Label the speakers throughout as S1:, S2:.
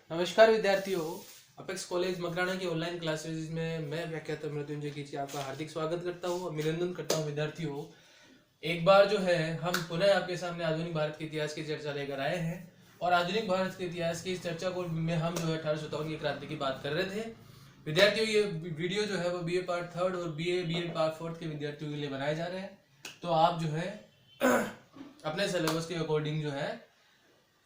S1: नमस्कार विद्यार्थियों, apex college Makrana की ऑनलाइन क्लासेस में मैं व्याख्याता मृत्युंजय कीची आपका हार्दिक स्वागत करता हूँ, अभिनंदन करता हूँ। विद्यार्थियों, एक बार जो है हम पुनः आपके सामने आधुनिक भारत के इतिहास की चर्चा लेकर आए हैं और आधुनिक भारत के इतिहास की इस चर्चा को में हम जो है 1857 की क्रांति की बात कर रहे थे। विद्यार्थियों, ये वीडियो जो है वो BA पार्ट 3 और BA पार्ट 4 के विद्यार्थियों के लिए बनाए जा रहे हैं। तो आप जो है अपने सिलेबस के अकॉर्डिंग जो है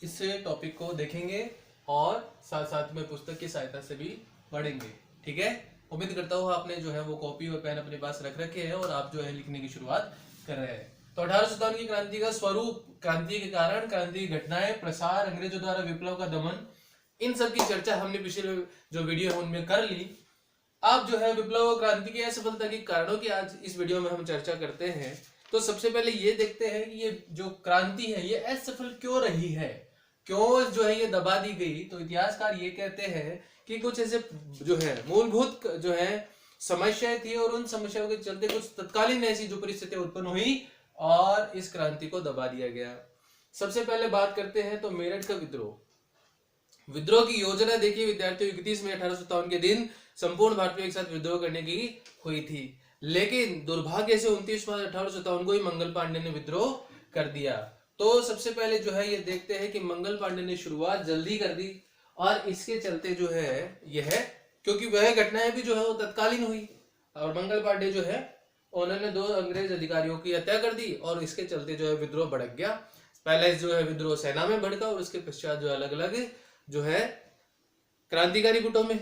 S1: इस टॉपिक को देखेंगे और साथ साथ में पुस्तक की सहायता से भी पढ़ेंगे। ठीक है, उम्मीद करता हूँ आपने जो है वो कॉपी और पेन अपने पास रख रखे हैं और आप जो है लिखने की शुरुआत कर रहे हैं। तो 1857 की क्रांति का स्वरूप, क्रांति के कारण, क्रांति की घटनाएं, प्रसार, अंग्रेजों द्वारा विप्लव का दमन, इन सब की चर्चा हमने पिछले जो वीडियो है उनमें कर ली। आप जो है विप्लव और क्रांति की असफलता के कारणों की आज इस वीडियो में हम चर्चा करते हैं। तो सबसे पहले ये देखते हैं कि ये जो क्रांति है ये असफल क्यों रही है, क्यों जो है ये दबा दी गई। तो इतिहासकार ये कहते हैं कि कुछ ऐसे जो है मूलभूत जो है समस्याएं थी और उन समस्याओं के चलते कुछ तत्कालीन ऐसी जो परिस्थितियां उत्पन्न हुई और इस क्रांति को दबा दिया गया। सबसे पहले बात करते हैं तो मेरठ का विद्रोह की योजना देखिए विद्यार्थियों, 31 मई 1857 के दिन संपूर्ण भारत में एक साथ विद्रोह करने की हुई थी, लेकिन दुर्भाग्य से 29 मार्च 1857 को ही मंगल पांडे ने विद्रोह कर दिया। तो सबसे पहले जो है ये देखते हैं कि मंगल पांडे ने शुरुआत जल्दी कर दी और इसके चलते जो है यह क्योंकि वह घटनाएं भी जो है वो तत्कालीन हुई और मंगल पांडे जो है उन्होंने 2 अंग्रेज अधिकारियों की हत्या कर दी और इसके चलते जो है विद्रोह भड़क गया। पहले जो है विद्रोह सेना में भड़का और उसके पश्चात जो अलग अलग जो है क्रांतिकारी गुटों में।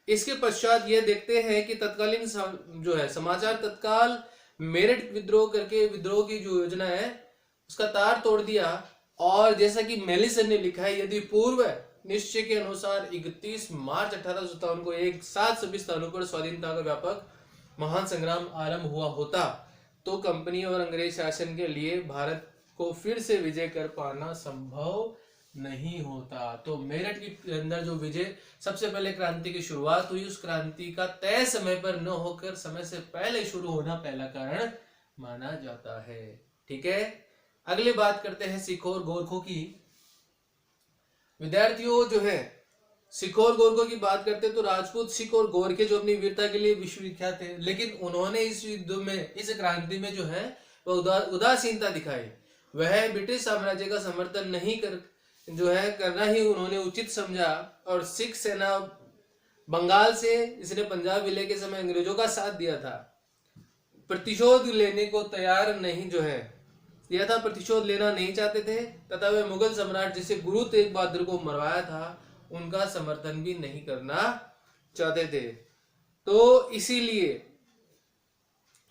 S1: इसके पश्चात ये देखते हैं कि तत्कालीन जो है समाचार तत्काल मेरठ विद्रोह करके विद्रोह की जो योजना है उसका तार तोड़ दिया और जैसा कि मेलिसन ने लिखा है, यदि पूर्व निश्चय के अनुसार 31 मार्च 1857 को एक साथ सभी स्थानों पर स्वाधीनता का व्यापक महान संग्राम आरंभ हुआ होता तो कंपनी और अंग्रेज शासन के लिए भारत को फिर से विजय कर पाना संभव नहीं होता। तो मेरठ के अंदर जो विजय सबसे पहले क्रांति की शुरुआत हुई, उस क्रांति का तय समय पर न होकर समय से पहले शुरू होना पहला कारण माना जाता है। ठीक है, अगली बात करते हैं सिखों और गोरखों की। विद्यार्थियों जो है सिखों और गोरखों की बात करते हैं तो राजपूत, सिख और गोरखे जो अपनी वीरता के लिए विश्वविख्यात थे, लेकिन उन्होंने इस युद्ध में, इस क्रांति में जो है वह उदासीनता दिखाई। वह ब्रिटिश साम्राज्य का समर्थन नहीं करना ही उन्होंने उचित समझा और सिख सेना बंगाल से इसने पंजाब विलय के समय अंग्रेजों का साथ दिया था, प्रतिशोध लेने को तैयार नहीं जो है यह था, प्रतिशोध लेना नहीं चाहते थे तथा वे मुगल सम्राट जिसे गुरु तेग बहादुर को मरवाया था उनका समर्थन भी नहीं करना चाहते थे। तो इसीलिए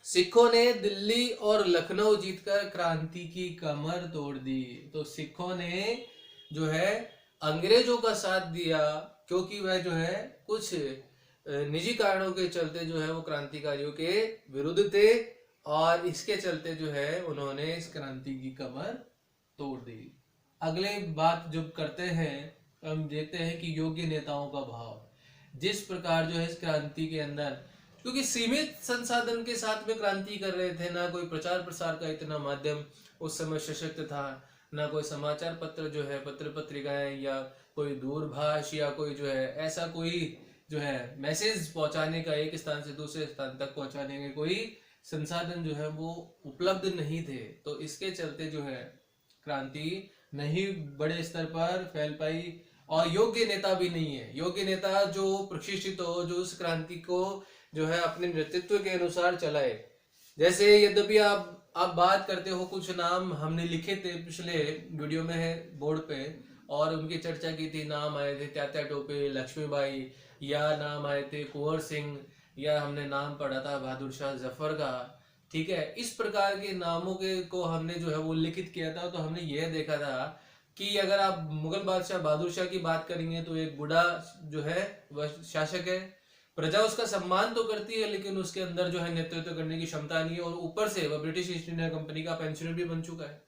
S1: सिखों ने दिल्ली और लखनऊ जीतकर क्रांति की कमर तोड़ दी। तो सिखों ने जो है अंग्रेजों का साथ दिया क्योंकि वह जो है कुछ निजी कारणों के चलते जो है वो क्रांतिकारियों के विरुद्ध थे और इसके चलते जो है उन्होंने इस क्रांति की कमर तोड़ दी। अगले बात जब करते हैं हम देखते हैं कि योग्य नेताओं का भाव, जिस प्रकार जो है इस क्रांति के अंदर क्योंकि सीमित संसाधन के साथ में क्रांति कर रहे थे, ना कोई प्रचार प्रसार का इतना माध्यम उस समय सशक्त था, ना कोई समाचार पत्र जो है पत्र पत्रिकाएं या कोई दूरभाष या कोई जो है ऐसा कोई जो है मैसेज पहुंचाने का, एक स्थान से दूसरे स्थान तक पहुंचाने के कोई संसाधन जो है वो उपलब्ध नहीं थे। तो इसके चलते जो है क्रांति नहीं बड़े स्तर पर फैल पाई और योग्य नेता भी नहीं है। योग्य नेता जो प्रशिक्षित हो, जो उस क्रांति को जो है अपने नेतृत्व के अनुसार चलाए। जैसे यद्यपि आप बात करते हो, कुछ नाम हमने लिखे थे पिछले वीडियो में है बोर्ड पे और उनकी चर्चा की थी। नाम आए थे तात्या टोपे, लक्ष्मीबाई, या नाम आए थे कुंवर सिंह, या हमने नाम पढ़ा था बहादुर शाह जफर का। ठीक है, इस प्रकार के नामों के को हमने जो है वो लिखित किया था। तो हमने यह देखा था कि अगर आप मुगल बादशाह बहादुर शाह की बात करेंगे तो एक बूढ़ा जो है वह शासक है, प्रजा उसका सम्मान तो करती है लेकिन उसके अंदर जो है नेतृत्व करने की क्षमता नहीं है और ऊपर से वह ब्रिटिश ईस्ट इंडिया कंपनी का पेंशनर भी बन चुका है।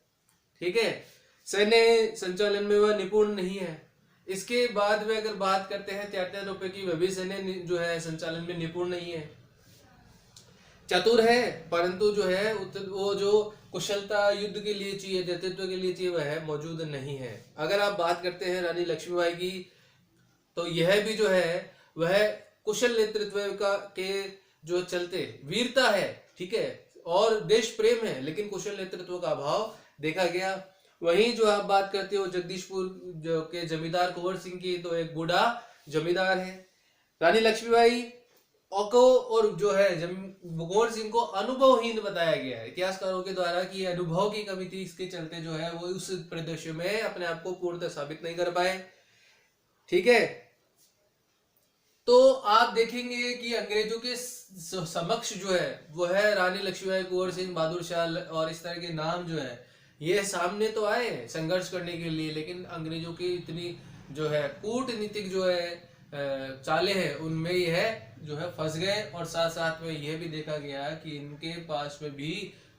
S1: ठीक है, सैन्य संचालन में वह निपुण नहीं है। इसके बाद में अगर बात करते हैं तात्या टोपे की, वह भी सैन्य जो है संचालन में निपुण नहीं है, चतुर है परंतु जो है वो जो कुशलता युद्ध के लिए चाहिए, नेतृत्व के लिए चाहिए, वह मौजूद नहीं है। अगर आप बात करते हैं रानी लक्ष्मीबाई की, तो यह भी जो है वह कुशल नेतृत्व का के जो चलते वीरता है, ठीक है, और देश प्रेम है, लेकिन कुशल नेतृत्व का अभाव देखा गया। वहीं जो आप बात करते हो जगदीशपुर जो के जमींदार कुंवर सिंह की, तो एक बूढ़ा जमींदार है। रानी लक्ष्मीबाई को और जो है कुंवर सिंह को अनुभवहीन बताया गया है इतिहासकारों के द्वारा कि अनुभव की कमी थी, इसके चलते जो है वो उस परिदृश्य में अपने आप को पूर्णतः साबित नहीं कर पाए, ठीक है। तो आप देखेंगे कि अंग्रेजों के समक्ष जो है वो है रानी लक्ष्मीबाई, कुंवर सिंह, बहादुर शाह और इस तरह के नाम जो है ये सामने तो आए संघर्ष करने के लिए, लेकिन अंग्रेजों की इतनी जो है कूटनीतिक जो है चालें हैं उनमें यह जो है फंस गए, और साथ साथ में यह भी देखा गया कि इनके पास में भी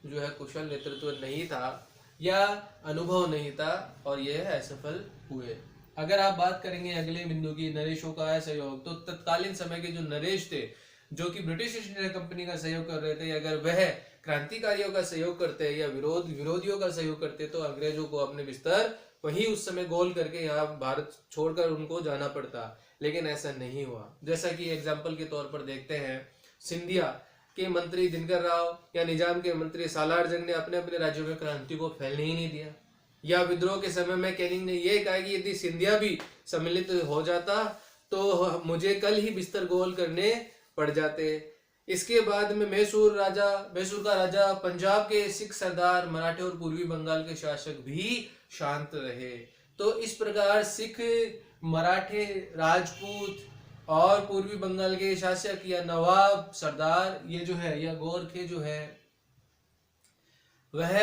S1: जो है कुशल नेतृत्व नहीं था या अनुभव नहीं था, और यह असफल हुए। अगर आप बात करेंगे अगले बिंदु की, नरेशों का सहयोग, तो तत्कालीन समय के जो नरेश थे जो कि ब्रिटिश ईस्ट इंडिया कंपनी का सहयोग कर रहे थे, अगर वह क्रांतिकारियों का सहयोग करते या विरोधियों का सहयोग करते तो अंग्रेजों को अपने बिस्तर वही उस समय गोल करके यहाँ भारत छोड़कर उनको जाना पड़ता, लेकिन ऐसा नहीं हुआ। जैसा कि एग्जाम्पल के तौर पर देखते हैं, सिंधिया के मंत्री दिनकर राव या निजाम के मंत्री सालार जंग ने अपने अपने राज्यों में क्रांति को फैलने ही नहीं दिया, या विद्रोह के समय में कैनिंग ने यह कहा कि यदि सिंधिया भी सम्मिलित हो जाता तो मुझे कल ही बिस्तर गोल करने पड़ जाते। इसके बाद में मैसूर का राजा, पंजाब के सिख सरदार, मराठे और पूर्वी बंगाल के शासक भी शांत रहे। तो इस प्रकार सिख, मराठे, राजपूत और पूर्वी बंगाल के शासक या नवाब, सरदार, ये जो है या गोरखे जो है वह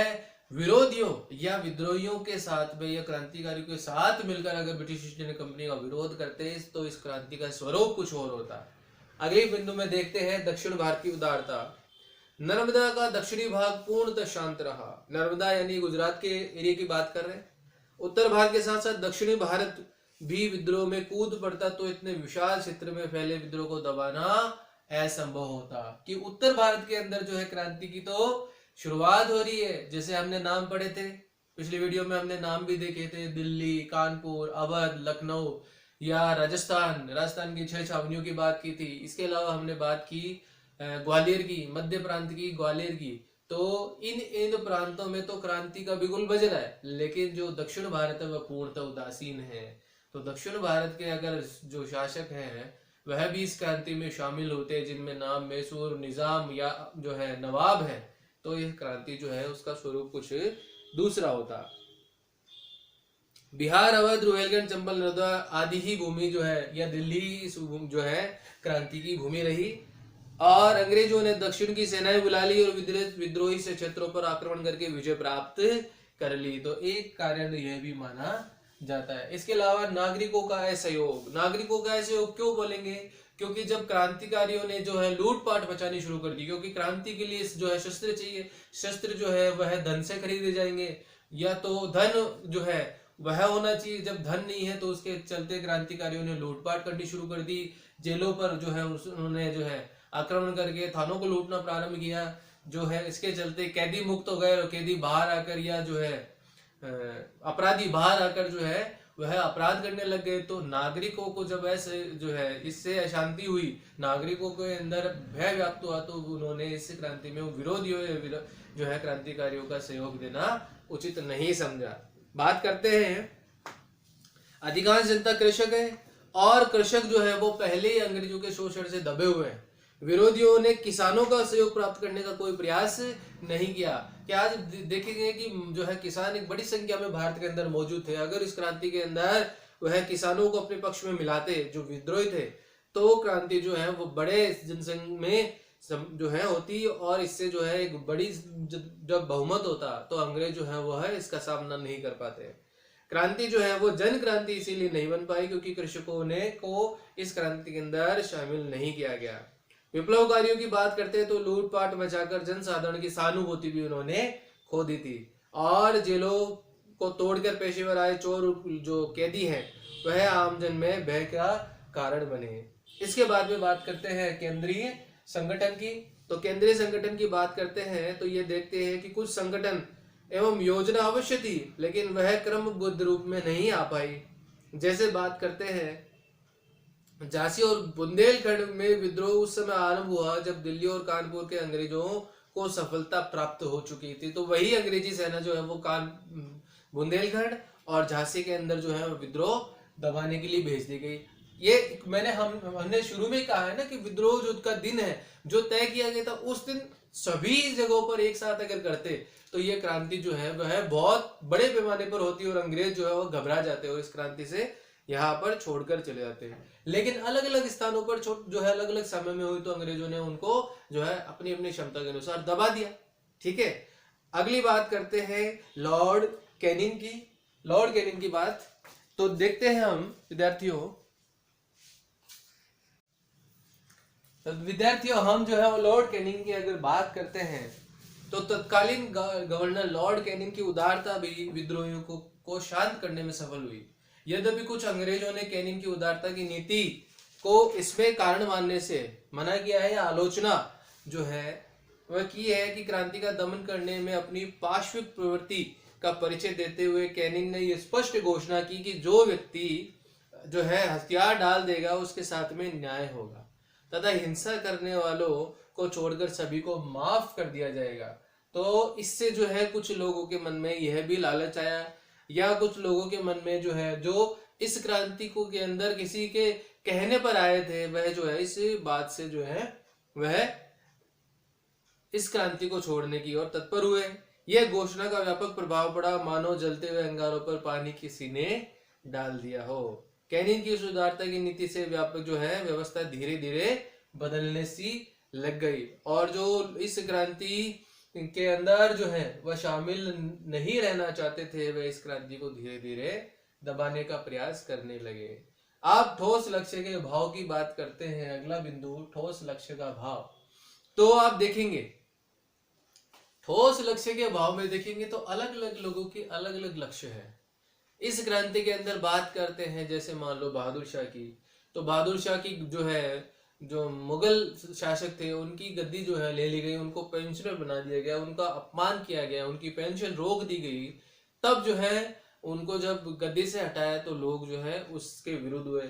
S1: विरोधियों या विद्रोहियों के साथ में या क्रांतिकारियों के साथ मिलकर अगर ब्रिटिश ईस्ट इंडिया कंपनी का विरोध करते तो इस क्रांति का स्वरूप कुछ और होता। अगले बिंदु में देखते हैं दक्षिण भारत की उदारता। नर्मदा का दक्षिणी भाग पूर्णतः शांत रहा। नर्मदा यानी गुजरात के एरिया की बात कर रहे हैं। उत्तर भारत के साथ साथ दक्षिणी भारत भी विद्रोह में कूद पड़ता तो इतने विशाल क्षेत्र में फैले विद्रोह को दबाना असंभव होता। कि उत्तर भारत के अंदर जो है क्रांति की तो शुरुआत हो रही है, जैसे हमने नाम पढ़े थे पिछली वीडियो में, हमने नाम भी देखे थे, दिल्ली, कानपुर, अवध, लखनऊ या राजस्थान की 6 छावनियों की बात की थी। इसके अलावा हमने बात की ग्वालियर की, मध्य प्रांत की, ग्वालियर की। तो इन प्रांतों में तो क्रांति का बिगुल बज रहा है, लेकिन जो दक्षिण भारत है वह पूर्णतः उदासीन है। तो दक्षिण भारत के अगर जो शासक हैं वह भी इस क्रांति में शामिल होते हैं, जिनमें नाम मैसूर, निजाम या जो है नवाब है, तो यह क्रांति जो है उसका स्वरूप कुछ दूसरा होता। बिहार, अवध, रुहेलखंड, चंबल, नर्मदा आदि ही भूमि जो है या दिल्ली जो है क्रांति की भूमि रही, और अंग्रेजों ने दक्षिण की सेनाएं बुला ली और विद्रोही से क्षेत्रों पर आक्रमण करके विजय प्राप्त कर ली। तो एक कारण यह भी माना जाता है। इसके अलावा नागरिकों का असहयोग। नागरिकों का असहयोग क्यों बोलेंगे? क्योंकि जब क्रांतिकारियों ने जो है लूटपाट मचानी शुरू कर दी, क्योंकि क्रांति के लिए जो है शस्त्र चाहिए, शस्त्र जो है वह धन से खरीदे जाएंगे, या तो धन जो है वह होना चाहिए। जब धन नहीं है तो उसके चलते क्रांतिकारियों ने लूटपाट करनी शुरू कर दी। जेलों पर जो है उन्होंने जो है आक्रमण करके थानों को लूटना प्रारंभ किया, जो है इसके चलते कैदी मुक्त हो गए और कैदी बाहर आकर या जो है अपराधी बाहर आकर जो है वह अपराध करने लग गए। तो नागरिकों को जब ऐसे जो है इससे अशांति हुई, नागरिकों के अंदर भय व्याप्त हुआ, तो उन्होंने इस क्रांति में विरोधियों जो है क्रांतिकारियों का सहयोग देना उचित नहीं समझा। बात करते हैं, अधिकांश जनता कृषक है और कृषक जो है वो पहले ही अंग्रेजों के शोषण से दबे हुए हैं। विरोधियों ने किसानों का सहयोग प्राप्त करने का कोई प्रयास नहीं किया। क्या आज देखेंगे कि जो है किसान एक बड़ी संख्या में भारत के अंदर मौजूद थे। अगर इस क्रांति के अंदर वह किसानों को अपने पक्ष में मिलाते जो विद्रोही थे, तो क्रांति जो है वो बड़े जनसंघ में जो है होती, और इससे जो है एक बड़ी जब बहुमत होता तो अंग्रेज जो है वो है इसका सामना नहीं कर पाते। क्रांति जो है वो जन क्रांति इसीलिए नहीं बन पाई क्योंकि कृषकों ने को इस क्रांति के अंदर शामिल नहीं किया गया। विप्लवकारियों की बात करते हैं तो लूटपाट मचाकर जनसाधारण की सहानुभूति भी उन्होंने खो दी थी, और जेलों को तोड़कर पेशेवर आए चोर जो कैदी हैं वह आमजन में भय का कारण बने। इसके बाद में बात करते हैं केंद्रीय संगठन की। तो केंद्रीय संगठन की बात करते हैं तो ये देखते हैं कि कुछ संगठन एवं योजना अवश्य थी, लेकिन वह क्रमबद्ध रूप में नहीं आ पाई। जैसे बात करते हैं झांसी और बुंदेलखंड में विद्रोह उस समय आरंभ हुआ जब दिल्ली और कानपुर के अंग्रेजों को सफलता प्राप्त हो चुकी थी। तो वही अंग्रेजी सेना जो है वो बुंदेलखंड और झांसी के अंदर जो है विद्रोह दबाने के लिए भेज दी गई। ये हमने शुरू में कहा है ना कि विद्रोह जो का दिन है जो तय किया गया था, उस दिन सभी जगहों पर एक साथ अगर करते तो ये क्रांति जो है वह बहुत बड़े पैमाने पर होती और अंग्रेज जो है वो घबरा जाते और इस क्रांति से यहाँ पर छोड़कर चले जाते हैं। लेकिन अलग अलग स्थानों पर जो है अलग अलग समय में हुई तो अंग्रेजों ने उनको जो है अपनी अपनी क्षमता के अनुसार दबा दिया। ठीक है, अगली बात करते हैं लॉर्ड कैनिंग की बात। तो देखते हैं हम विद्यार्थियों हम जो है लॉर्ड कैनिंग की अगर बात करते हैं तो तत्कालीन गवर्नर लॉर्ड कैनिंग की उदारता भी विद्रोहियों को शांत करने में सफल हुई। यद्यपि कुछ अंग्रेजों ने कैनिंग की उदारता की नीति को इसमें कारण मानने से मना किया है या आलोचना जो है वह की है कि क्रांति का दमन करने में अपनी पार्श्विक प्रवृत्ति का परिचय देते हुए कैनिंग ने यह स्पष्ट घोषणा की कि जो व्यक्ति जो है हथियार डाल देगा उसके साथ में न्याय होगा तथा हिंसा करने वालों को छोड़कर सभी को माफ कर दिया जाएगा। तो इससे जो है कुछ लोगों के मन में यह भी लालच आया या कुछ लोगों के मन में जो है जो इस क्रांति को के अंदर किसी के कहने पर आए थे वह जो है इस बात से जो है वह इस क्रांति को छोड़ने की ओर तत्पर हुए। यह घोषणा का व्यापक प्रभाव पड़ा, मानो जलते हुए अंगारों पर पानी किसी ने डाल दिया हो। कैनिंग की सुधारता की नीति से व्यापक जो है व्यवस्था धीरे धीरे बदलने सी लग गई और जो इस क्रांति के अंदर जो है वह शामिल नहीं रहना चाहते थे वह इस क्रांति को धीरे धीरे दबाने का प्रयास करने लगे। आप ठोस लक्ष्य के भाव की बात करते हैं। अगला बिंदु ठोस लक्ष्य का भाव। तो आप देखेंगे ठोस लक्ष्य के भाव में देखेंगे तो अलग अलग लोगों की अलग अलग लक्ष्य है। इस क्रांति के अंदर बात करते हैं जैसे मान लो बहादुर शाह की, तो बहादुर शाह की जो है जो मुगल शासक थे उनकी गद्दी जो है ले ली गई, उनको पेंशनर बना दिया गया, उनका अपमान किया गया, उनकी पेंशन रोक दी गई। तब जो है उनको जब गद्दी से हटाया तो लोग जो है उसके विरुद्ध हुए।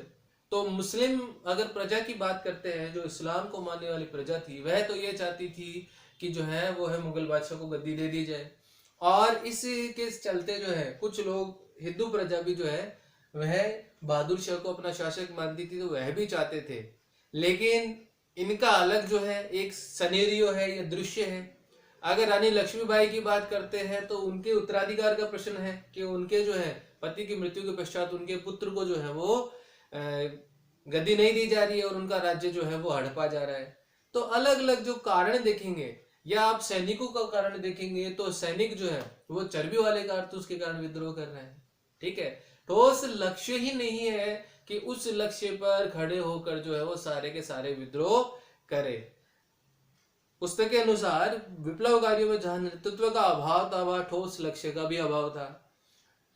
S1: तो मुस्लिम अगर प्रजा की बात करते हैं जो इस्लाम को मानने वाली प्रजा थी वह तो ये चाहती थी कि जो है वो है मुगल बादशाह को गद्दी दे दी जाए और इसी के चलते जो है कुछ लोग हिंदू प्रजा भी जो है वह बहादुर शाह को अपना शासक मानती थी तो वह भी चाहते थे। लेकिन इनका अलग जो है एक सनेरियो है या दृश्य है। अगर रानी लक्ष्मीबाई की बात करते हैं तो उनके उत्तराधिकार का प्रश्न है कि उनके जो है पति की मृत्यु के पश्चात उनके पुत्र को जो है वो गद्दी नहीं दी जा रही है और उनका राज्य जो है वो हड़पा जा रहा है। तो अलग अलग जो कारण देखेंगे या आप सैनिकों का कारण देखेंगे तो सैनिक जो है वो चर्बी वाले कारतूस के कारण विद्रोह कर रहे हैं। ठीक है, ठोस लक्ष्य ही नहीं है कि उस लक्ष्य पर खड़े होकर जो है वो सारे के सारे विद्रोह करे। पुस्तक के अनुसार विप्लवकारियों में जहां नेतृत्व का अभाव था वहां ठोस लक्ष्य का भी अभाव था।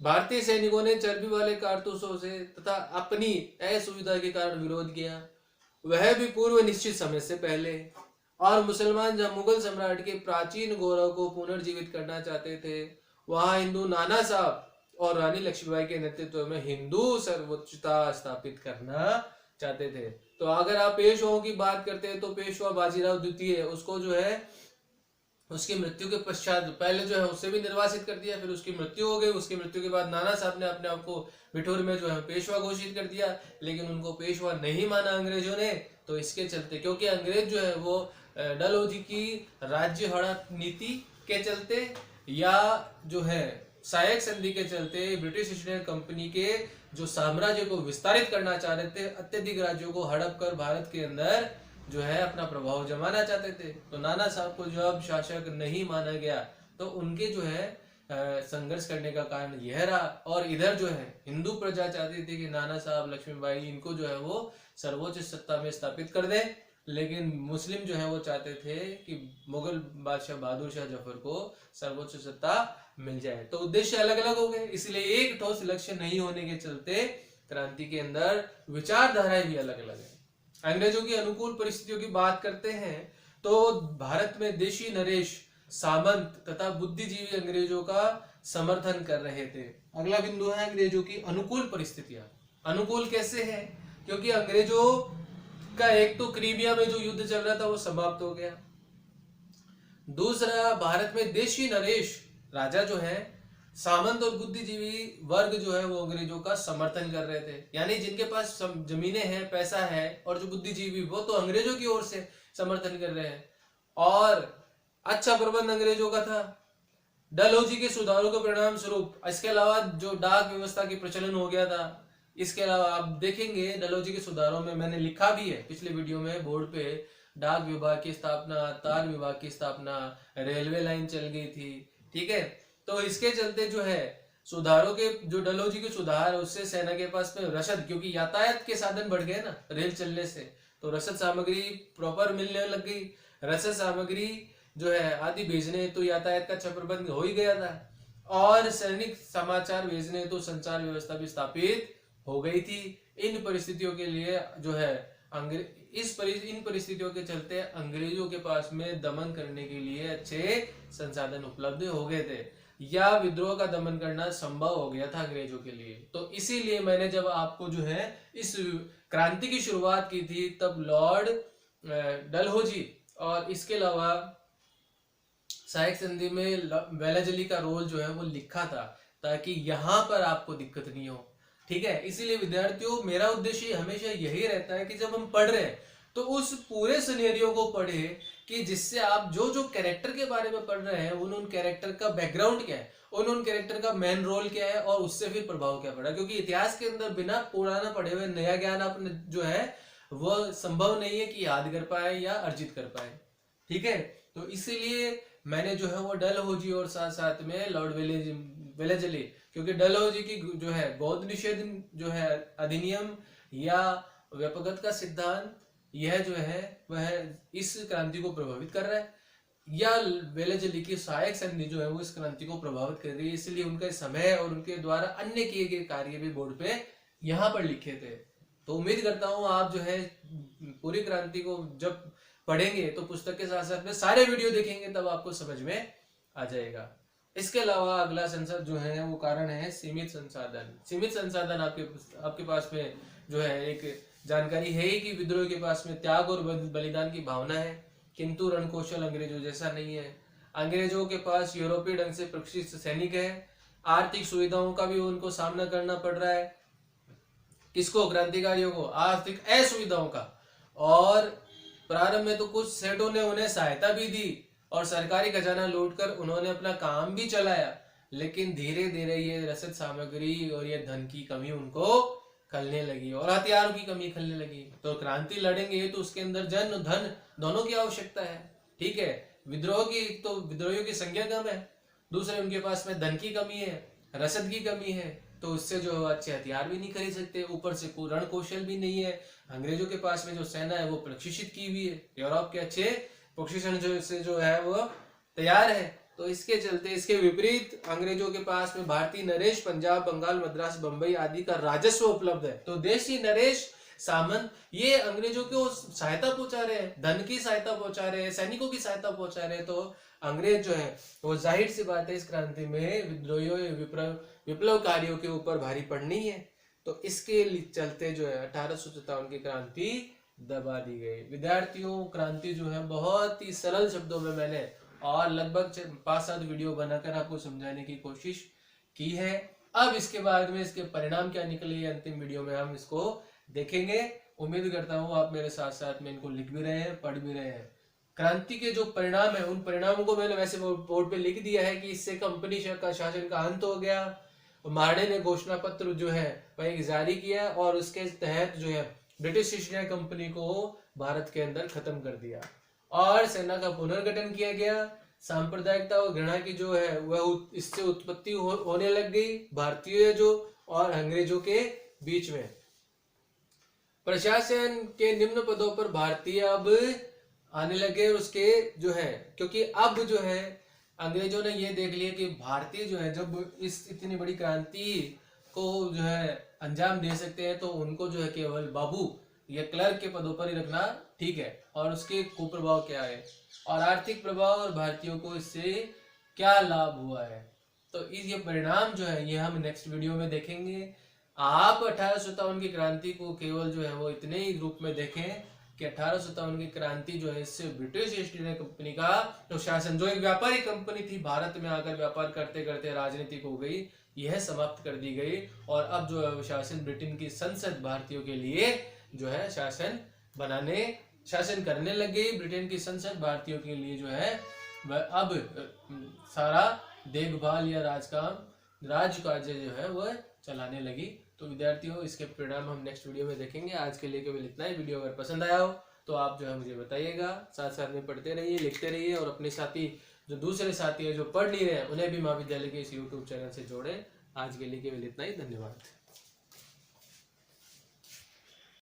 S1: भारतीय सैनिकों ने चर्बी वाले कारतूसों से तथा अपनी असुविधा के कारण विरोध किया, वह भी पूर्व निश्चित समय से पहले। और मुसलमान जब मुगल सम्राट के प्राचीन गौरव को पुनर्जीवित करना चाहते थे वहां हिंदू नाना साहब और रानी लक्ष्मीबाई के नेतृत्व में हिंदू सर्वोच्चता स्थापित करना चाहते थे। तो अगर आप पेशवाओं की बात करते हैं तो पेशवा बाजीराव द्वितीय उसको जो है उसकी मृत्यु के पश्चात पहले जो है उससे भी निर्वासित कर दिया, फिर उसकी मृत्यु हो गई। उसकी मृत्यु के बाद नाना साहब ने अपने आप को बिठूर में जो है पेशवा घोषित कर दिया, लेकिन उनको पेशवा नहीं माना अंग्रेजों ने। तो इसके चलते क्योंकि अंग्रेज जो है वो डलहौजी की राज्य हड़प नीति के चलते या जो है सहायक संधि के चलते ब्रिटिश ईस्ट इंडिया कंपनी के जो साम्राज्य को विस्तारित करना चाह रहे थे, अत्यधिक राज्यों को हड़प कर भारत के अंदर जो है अपना प्रभाव जमाना चाहते थे। तो नाना साहब को जब शासक नहीं माना गया तो उनके जो है संघर्ष करने का कारण यह रहा। और इधर जो है हिंदू प्रजा चाहती थी कि नाना साहब लक्ष्मीबाई इनको जो है वो सर्वोच्च सत्ता में स्थापित कर दे, लेकिन मुस्लिम जो है वो चाहते थे कि मुगल बादशाह बहादुर शाह जफर को सर्वोच्च सत्ता मिल जाए। तो उद्देश्य अलग अलग हो गए, इसलिए एक ठोस लक्ष्य नहीं होने के चलते क्रांति के अंदर विचारधाराएं भी अलग अलग है। अंग्रेजों की अनुकूल परिस्थितियों की बात करते हैं तो भारत में देशी नरेश सामंत तथा बुद्धिजीवी अंग्रेजों का समर्थन कर रहे थे। अगला बिंदु है अंग्रेजों की अनुकूल परिस्थितियां। अनुकूल कैसे है क्योंकि अंग्रेजों का एक तो क्रीमिया में जो युद्ध चल रहा था वो समाप्त हो गया, दूसरा भारत में देशी नरेश राजा जो है, सामंत और बुद्धिजीवी वर्ग जो है वो अंग्रेजों का समर्थन कर रहे थे। यानी जिनके पास जमीनें हैं, पैसा है, और जो बुद्धिजीवी वो तो अंग्रेजों की ओर से समर्थन कर रहे हैं। और अच्छा प्रबंध अंग्रेजों का था। डलहौजी के सुधारों के परिणाम स्वरूप इसके अलावा जो डाक व्यवस्था की प्रचलन हो गया था, इसके अलावा आप देखेंगे डलहौजी के सुधारों में मैंने लिखा भी है पिछले वीडियो में बोर्ड पे, डाक विभाग की स्थापना, तार विभाग की स्थापना, रेलवे लाइन चल गई थी, ठीक है। तो इसके चलते जो है सुधारों के जो डलहौजी के सुधार, उससे सेना के पास में रसद, क्योंकि यातायात के साधन बढ़ गए ना रेल चलने से, तो रसद सामग्री प्रॉपर मिलने लग गई। रसद सामग्री जो है आदि भेजने तो यातायात का अच्छा प्रबंध हो ही गया था, और सैनिक समाचार भेजने तो संचार व्यवस्था भी स्थापित हो गई थी। इन परिस्थितियों के लिए जो है इन परिस्थितियों के चलते अंग्रेजों के पास में दमन करने के लिए अच्छे संसाधन उपलब्ध हो गए थे, या विद्रोह का दमन करना संभव हो गया था अंग्रेजों के लिए। तो इसीलिए मैंने जब आपको जो है इस क्रांति की शुरुआत की थी, तब लॉर्ड डलहौजी और इसके अलावा सहायक संधि में वेलाजली का रोल जो है वो लिखा था, ताकि यहाँ पर आपको दिक्कत नहीं हो, ठीक है। इसीलिए विद्यार्थियों, मेरा उद्देश्य हमेशा यही रहता है कि जब हम पढ़ रहे हैं तो उस पूरे सिनेरियो को पढ़े, कि जिससे आप जो जो कैरेक्टर के बारे में पढ़ रहे हैं उन कैरेक्टर का बैकग्राउंड क्या है, उन कैरेक्टर का मेन रोल क्या है, और उससे फिर प्रभाव क्या पड़ा। क्योंकि इतिहास के अंदर बिना पुराना पढ़े हुए नया ज्ञान अपने जो है वो संभव नहीं है कि याद कर पाए या अर्जित कर पाए, ठीक है। तो इसीलिए मैंने जो है वो डलहौजी और साथ साथ में लॉर्ड वेलेजली, क्योंकि डलहौजी की जो है बौद्ध निषेध जो है अधिनियम या व्यापकता का सिद्धांत, यह जो है वह इस क्रांति को प्रभावित कर रहा है, या वेलेजली की सहायक संधि जो है वो इस क्रांति को प्रभावित कर रही है। इसलिए उनका समय और उनके द्वारा अन्य किए गए कार्य भी बोर्ड पे यहाँ पर लिखे थे। तो उम्मीद करता हूँ आप जो है पूरी क्रांति को जब पढ़ेंगे तो पुस्तक के साथ साथ में सारे वीडियो देखेंगे, तब आपको समझ में आ जाएगा। इसके अलावा अगला संसाधन जो है वो कारण है सीमित संसाधन। सीमित संसाधन आपके पास में जो है एक जानकारी है कि विद्रोह के पास में त्याग और बलिदान की भावना है, किंतु रणकौशल अंग्रेजों जैसा नहीं है। अंग्रेजों के पास यूरोपीय ढंग से प्रशिक्षित सैनिक है, आर्थिक सुविधाओं का भी उनको सामना करना पड़ रहा है। किसको? क्रांतिकारियों को आर्थिक असुविधाओं का। और प्रारंभ में तो कुछ सेठों ने उन्हें सहायता भी दी और सरकारी खजाना लूटकर उन्होंने अपना काम भी चलाया, लेकिन धीरे धीरे ये रसद सामग्री और ये धन की कमी उनको खलने लगी और हथियारों की कमी खलने लगी। तो क्रांति लड़ेंगे तो उसके अंदर जन धन दोनों की आवश्यकता है, ठीक है। विद्रोह की तो विद्रोहियों की संख्या कम है, दूसरे उनके पास में धन की कमी है, रसद की कमी है, तो उससे जो अच्छे हथियार भी नहीं खरीद सकते, ऊपर से रण कौशल भी नहीं है। अंग्रेजों के पास में जो सेना है वो प्रशिक्षित की हुई है, यूरोप के अच्छे प्रशिक्षण जो है वो तैयार है। तो इसके चलते इसके विपरीत अंग्रेजों के पास में भारतीय नरेश पंजाब, बंगाल, मद्रास, बंबई आदि का राजस्व उपलब्ध है। तो देशी नरेश सामंत ये अंग्रेजों को सहायता पहुंचा रहे हैं, धन की सहायता पहुंचा रहे हैं, सैनिकों की सहायता पहुंचा रहे हैं। तो अंग्रेज जो है वो जाहिर सी बात है इस क्रांति में विद्रोहियों विप्लवकारियों के ऊपर भारी पड़नी है। तो इसके चलते जो है 1857 की क्रांति दबा दी गई। विद्यार्थियों, क्रांति जो है बहुत ही सरल शब्दों में मैंने और लगभग 5-7 वीडियो बनाकर आपको समझाने की कोशिश की है। अब इसके बाद में इसके परिणाम क्या निकले अंतिम वीडियो में हम इसको देखेंगे। उम्मीद करता हूँ आप मेरे साथ साथ में इनको लिख भी रहे हैं, पढ़ भी रहे हैं। क्रांति के जो परिणाम है उन परिणामों को मैंने वैसे बोर्ड पे लिख दिया है कि इससे कंपनी का शासन का अंत हो गया। मार्डे ने घोषणा पत्र जो है वह जारी किया और उसके तहत जो है ब्रिटिश ईस्ट इंडिया कंपनी को भारत के अंदर खत्म कर दिया और सेना का पुनर्गठन किया गया। सांप्रदायिकता और घृणा की जो है वह इससे उत्पत्ति होने लग गई भारतीय जो और अंग्रेजों के बीच में। प्रशासन के निम्न पदों पर भारतीय अब आने लगे और उसके जो है क्योंकि अब जो है अंग्रेजों ने ये देख लिया कि भारतीय जो है जब इस इतनी बड़ी क्रांति को जो है अंजाम दे सकते हैं तो उनको जो है केवल बाबू या क्लर्क के पदों पर ही रखना ठीक है। और उसके कुप्रभाव क्या है और आर्थिक प्रभाव और भारतीयों को इससे क्या लाभ हुआ है, तो इस ये परिणाम जो है ये हम नेक्स्ट वीडियो में देखेंगे। आप 1857 की क्रांति को केवल जो है वो इतने ही रूप में देखें कि 1857 की क्रांति जो है इससे ब्रिटिश ईस्ट इंडिया कंपनी का जो शासन, जो एक व्यापारिक कंपनी थी, भारत में आकर व्यापार करते करते राजनीतिक हो गई, यह समाप्त कर दी गई। और अब जो है शासन ब्रिटेन की संसद भारतीयों के लिए जो है शासन करने लग गई। ब्रिटेन की संसद भारतीयों के लिए जो है वह अब सारा देखभाल या राजकाज जो है वह चलाने लगी। तो विद्यार्थियों, इसके परिणाम हम नेक्स्ट वीडियो में देखेंगे। आज के लिए केवल इतना ही। वीडियो अगर पसंद आया हो तो आप जो है मुझे बताइएगा, साथ साथ में पढ़ते रहिए, लिखते रहिए, और अपने साथी जो दूसरे साथी है जो पढ़ नहीं रहे हैं उन्हें भी महाविद्यालय के इस यूट्यूब चैनल से जोड़ें। आज के लिए केवल इतना ही। धन्यवाद।